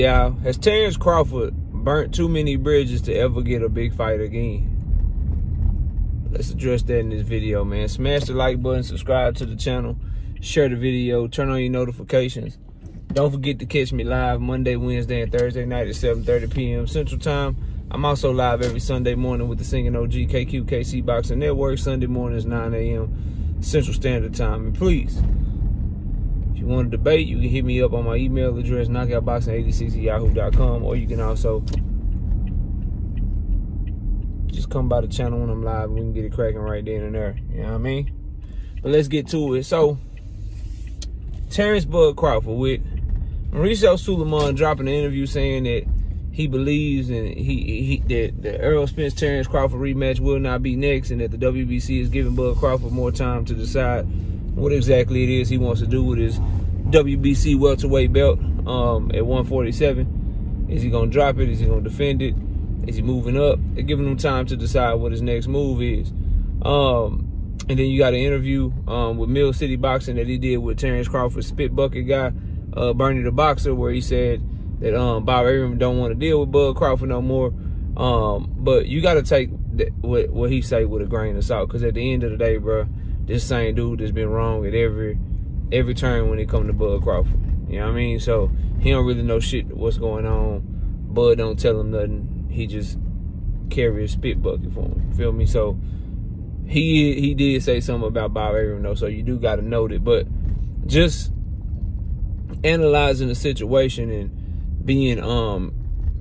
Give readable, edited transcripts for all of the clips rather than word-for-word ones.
y'all. Has Terence Crawford burnt too many bridges to ever get a big fight again? Let's address that in this video, man. Smash the like button, subscribe to the channel, share the video, turn on your notifications. Don't forget to catch me live Monday, Wednesday, and Thursday night at 7:30 p.m. Central Time. I'm also live every Sunday morning with the Singing OG KQKC Boxing Network. Sunday mornings, 9 a.m. Central Standard Time. And please, if you want to debate, you can hit me up on my email address, knockoutboxing86@yahoo.com, or you can also just come by the channel when I'm live and we can get it cracking right then and there. You know what I mean? But let's get to it. So, Terence Bud Crawford with Mauricio Suleiman dropping an interview saying that he believes and that the Errol Spence Terence Crawford rematch will not be next, and that the WBC is giving Bud Crawford more time to decide what exactly it is he wants to do with his WBC welterweight belt at 147. Is he gonna drop it? Is he gonna defend it? Is he moving up? They're giving him time to decide what his next move is. And then you got an interview with Mill City Boxing that he did with Terence Crawford's spit bucket guy, Bernie the Boxer, where he said that Bob Arum don't want to deal with Bud Crawford no more. But you got to take what he say with a grain of salt, because at the end of the day, bro, this same dude has been wrong at every turn when it comes to Bud Crawford. You know what I mean? So he don't really know shit what's going on. Bud don't tell him nothing. He just carry a spit bucket for him. Feel me? So he did say something about Bob Arum though, so you do got to note it. But just analyzing the situation and being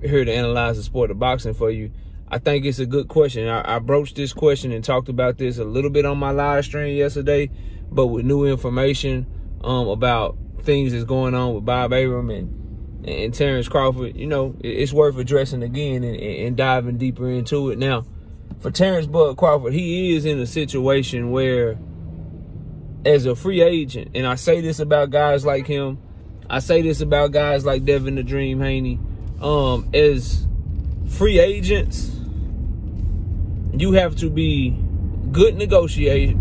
here to analyze the sport of boxing for you, I think it's a good question. I broached this question and talked about this a little bit on my live stream yesterday, but with new information about things that's going on with Bob Arum and Terence Crawford, you know, it's worth addressing again and diving deeper into it. Now, for Terence Bud Crawford, he is in a situation where, as a free agent, and I say this about guys like him, I say this about guys like Devin the Dream Haney, as free agents, you have to be good negotiators,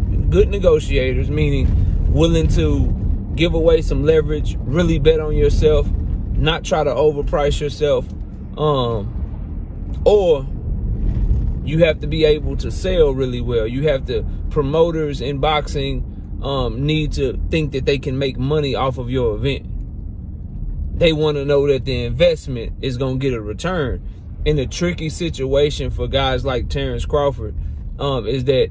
meaning willing to give away some leverage, really bet on yourself, not try to overprice yourself, or you have to be able to sell really well. You have to, promoters in boxing need to think that they can make money off of your event. They want to know that the investment is going to get a return. And the tricky situation for guys like Terence Crawford is that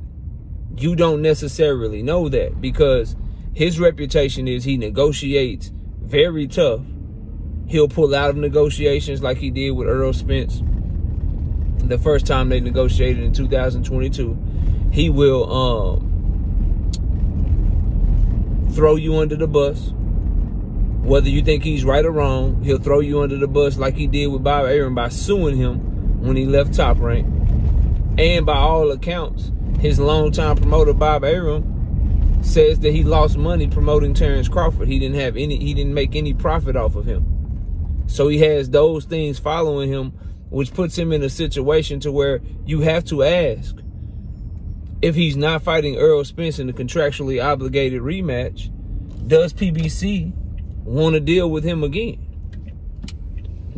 you don't necessarily know that, because his reputation is he negotiates very tough. He'll pull out of negotiations like he did with Errol Spence the first time they negotiated in 2022. He will throw you under the bus. Whether you think he's right or wrong, he'll throw you under the bus like he did with Bob Arum by suing him when he left Top Rank. And by all accounts, his longtime promoter Bob Arum says that he lost money promoting Terence Crawford. He didn't make any profit off of him. So he has those things following him, which puts him in a situation to where you have to ask, if he's not fighting Errol Spence in the contractually obligated rematch, does PBC want to deal with him again?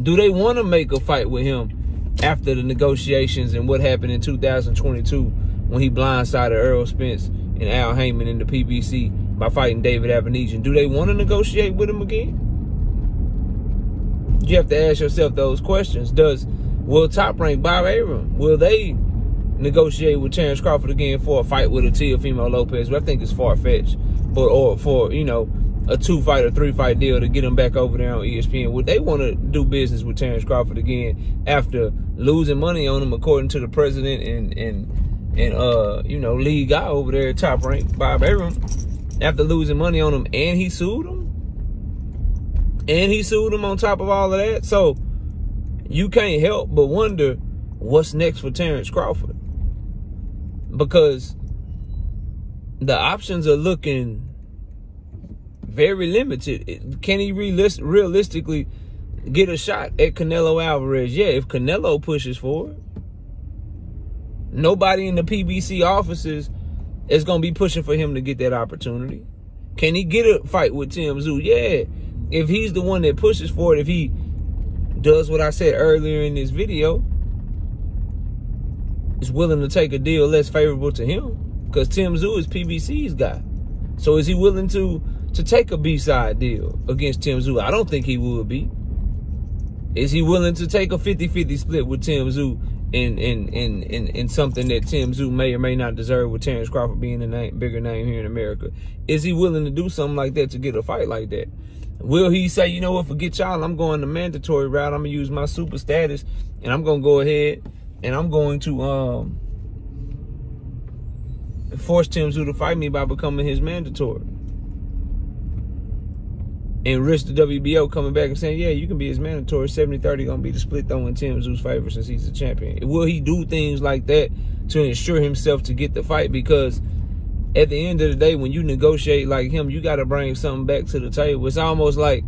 Do they want to make a fight with him after the negotiations and what happened in 2022 when he blindsided Errol Spence and Al Heyman in the PBC by fighting David Avenesian? Do they want to negotiate with him again? You have to ask yourself those questions. Will Top Rank, Bob Arum, will they negotiate with Terence Crawford again for a fight with a Teofimo Lopez? But I think it's far-fetched. Or for, you know, a 2-fight or 3-fight deal to get him back over there on ESPN. Would they want to do business with Terence Crawford again after losing money on him, according to the president and you know, lead guy over there at Top Rank, Bob Arum, after losing money on him, and he sued him? And he sued him on top of all of that. So you can't help but wonder what's next for Terence Crawford, because the options are looking very limited. Can he realistically get a shot at Canelo Alvarez? Yeah, if Canelo pushes for it. Nobody in the PBC offices is going to be pushing for him to get that opportunity. Can he get a fight with Tim Tszyu? Yeah, if he's the one that pushes for it, if he does what I said earlier in this video, is willing to take a deal less favorable to him, because Tim Tszyu is PBC's guy. So is he willing to take a B-side deal against Tim Tszyu? I don't think he would be. Is he willing to take a 50-50 split with Tim Tszyu in something that Tim Tszyu may or may not deserve, with Terence Crawford being a bigger name here in America? Is he willing to do something like that to get a fight like that? Will he say, you know what, forget y'all, I'm going the mandatory route, I'm going to use my super status, and I'm going to go ahead and I'm going to force Tim Tszyu to fight me by becoming his mandatory, and risk the WBO coming back and saying, yeah, you can be his mandatory. 70-30 going to be the split, though, in Tim Tszyu's favor since he's the champion. Will he do things like that to ensure himself to get the fight? Because at the end of the day, when you negotiate like him, you got to bring something back to the table. It's almost like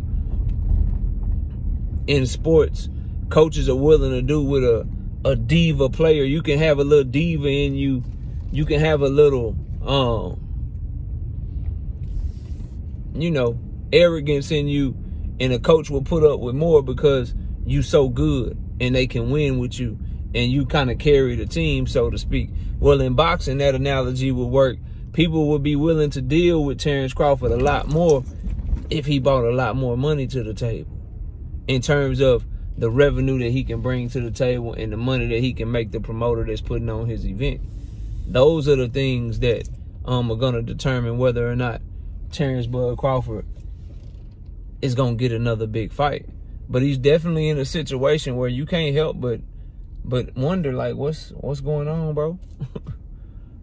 in sports, coaches are willing to do with a diva player. You can have a little diva in you. You can have a little, you know, arrogance in you, and a coach will put up with more because you so good and they can win with you, and you kind of carry the team, so to speak. Well, in boxing, that analogy would work. People would be willing to deal with Terence Crawford a lot more if he brought a lot more money to the table, in terms of the revenue that he can bring to the table and the money that he can make the promoter that's putting on his event. Those are the things that are going to determine whether or not Terence Bud Crawford is going to get another big fight. But he's definitely in a situation where you can't help but wonder, like, what's going on, bro?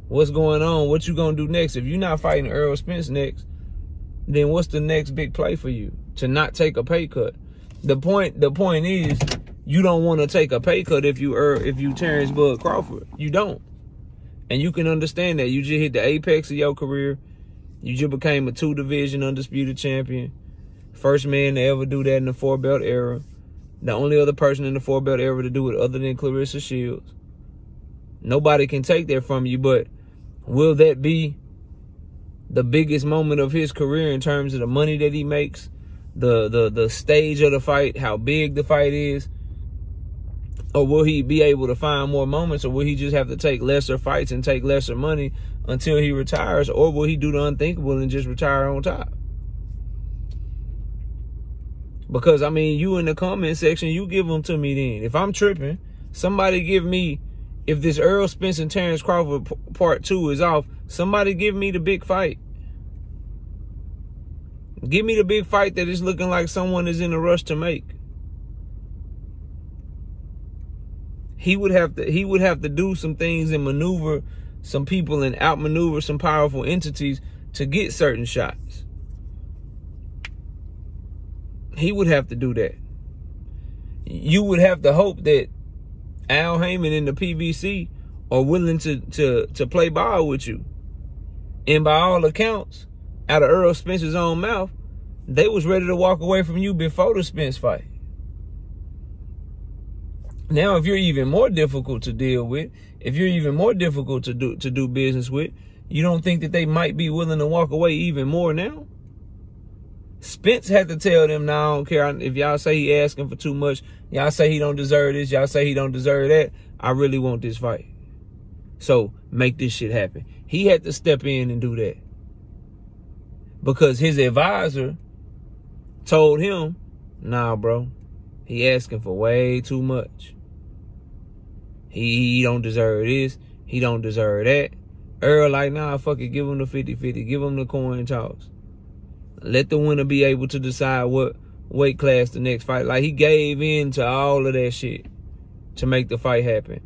What's going on? What you going to do next? If you're not fighting Errol Spence next, then what's the next big play for you? To not take a pay cut. The point is, you don't want to take a pay cut if you Terence Bud Crawford. You don't. And you can understand that. You just hit the apex of your career. You just became a 2-division undisputed champion. First man to ever do that in the 4-belt era. The only other person in the 4-belt era to do it other than Clarissa Shields. Nobody can take that from you, but will that be the biggest moment of his career in terms of the money that he makes, the stage of the fight, how big the fight is? Or will he be able to find more moments, or will he just have to take lesser fights and take lesser money until he retires? Or will he do the unthinkable and just retire on top? Because, I mean, you in the comment section, you give them to me then. If I'm tripping, somebody give me, if this Errol Spence and Terence Crawford part 2 is off, somebody give me the big fight. Give me the big fight that is looking like someone is in a rush to make. He would have to do some things and maneuver some people and outmaneuver some powerful entities to get certain shots. He would have to do that. You would have to hope that Al Heyman and the PBC are willing to play ball with you. And by all accounts, out of Errol Spence's own mouth, they was ready to walk away from you before the Spence fight. Now, if you're even more difficult to deal with, if you're even more difficult to do business with, you don't think that they might be willing to walk away even more now? Spence had to tell them, "No, I don't care if y'all say he asking for too much. Y'all say he don't deserve this. Y'all say he don't deserve that. I really want this fight. So make this shit happen." He had to step in and do that. Because his advisor told him, "Nah, bro, he asking for way too much. He don't deserve this. He don't deserve that." Earl like, "Nah, fuck it. Give him the 50-50. Give him the coin toss. Let the winner be able to decide what weight class the next fight." Like, he gave in to all of that shit to make the fight happen,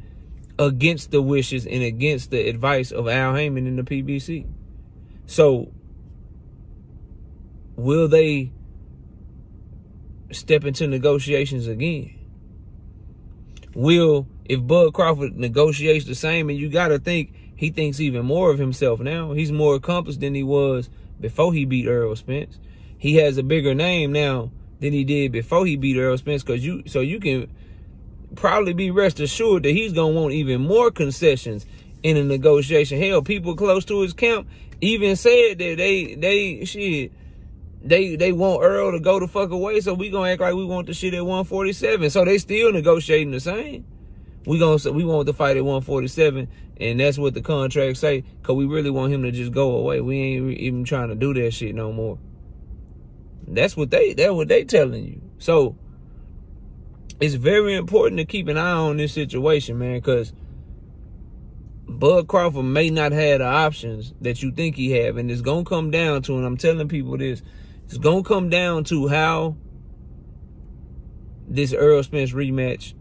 against the wishes and against the advice of Al Heyman and the PBC. So, will they step into negotiations again? If Bud Crawford negotiates the same, and you got to think, he thinks even more of himself now. He's more accomplished than he was before he beat Errol Spence. He has a bigger name now than he did before he beat Errol Spence. So you can probably be rest assured that he's going to want even more concessions in a negotiation. Hell, people close to his camp even said that they want Earl to go the fuck away, so we gonna act like we want the shit at 147. So they still negotiating the same. We want the fight at 147, and that's what the contract say, because we really want him to just go away. We ain't even trying to do that shit no more. That's what they telling you. So it's very important to keep an eye on this situation, man, because Bud Crawford may not have the options that you think he have, and it's gonna come down to, and I'm telling people this, it's gonna come down to how this Errol Spence rematch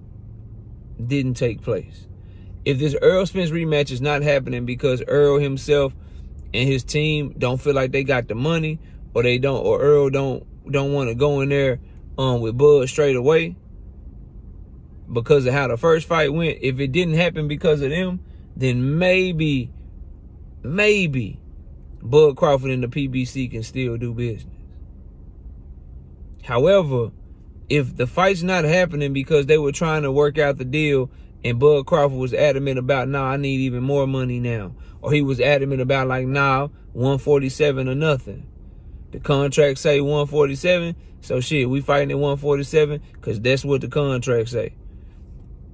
didn't take place. If this Errol Spence rematch is not happening because Earl himself and his team don't feel like they got the money, or they don't, or Earl don't want to go in there with Bud straight away because of how the first fight went, if it didn't happen because of them, then maybe Bud Crawford and the PBC can still do business. However, if the fight's not happening because they were trying to work out the deal and Bud Crawford was adamant about, nah, I need even more money now, or he was adamant about, like, nah, 147 or nothing. The contract say 147, so shit, we fighting at 147 because that's what the contract say.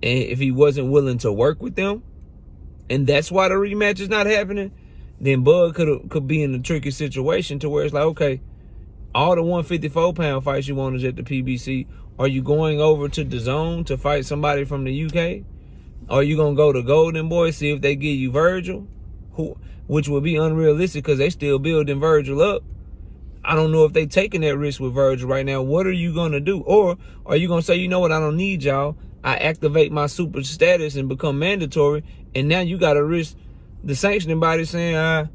And if he wasn't willing to work with them, and that's why the rematch is not happening, then Bud could be in a tricky situation to where it's like, okay, all the 154-pound fights you want is at the PBC. Are you going over to the Zone to fight somebody from the UK? Are you going to go to Golden Boy, see if they give you Virgil? Which would be unrealistic because they still building Virgil up. I don't know if they taking that risk with Virgil right now. What are you going to do? Or are you going to say, you know what, I don't need y'all. I activate my super status and become mandatory, and now you got to risk the sanctioning body saying,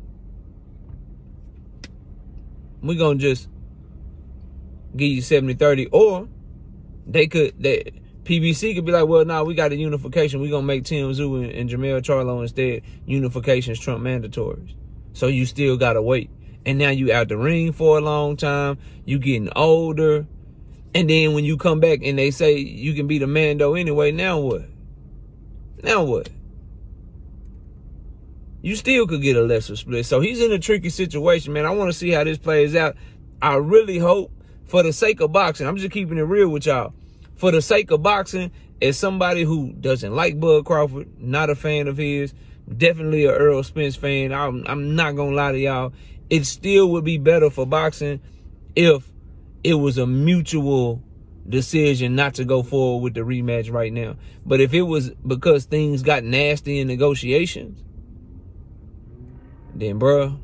we're going to just give you 70-30, or PBC could be like, well, nah, we got a unification. We're going to make Tim Tszyu and Jermell Charlo instead. Unifications trump mandatories. So you still got to wait. And now you out the ring for a long time. You getting older. And then when you come back and they say you can be the Mando anyway, now what? Now what? You still could get a lesser split. So he's in a tricky situation, man. I want to see how this plays out. I really hope, for the sake of boxing, I'm just keeping it real with y'all. For the sake of boxing, as somebody who doesn't like Bud Crawford, not a fan of his, definitely a Errol Spence fan, I'm not going to lie to y'all, it still would be better for boxing if it was a mutual decision not to go forward with the rematch right now. But if it was because things got nasty in negotiations, then, bruh,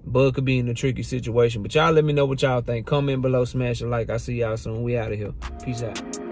Bud could be in a tricky situation. But y'all let me know what y'all think. Comment below, smash a like. I'll see y'all soon. We out of here. Peace out.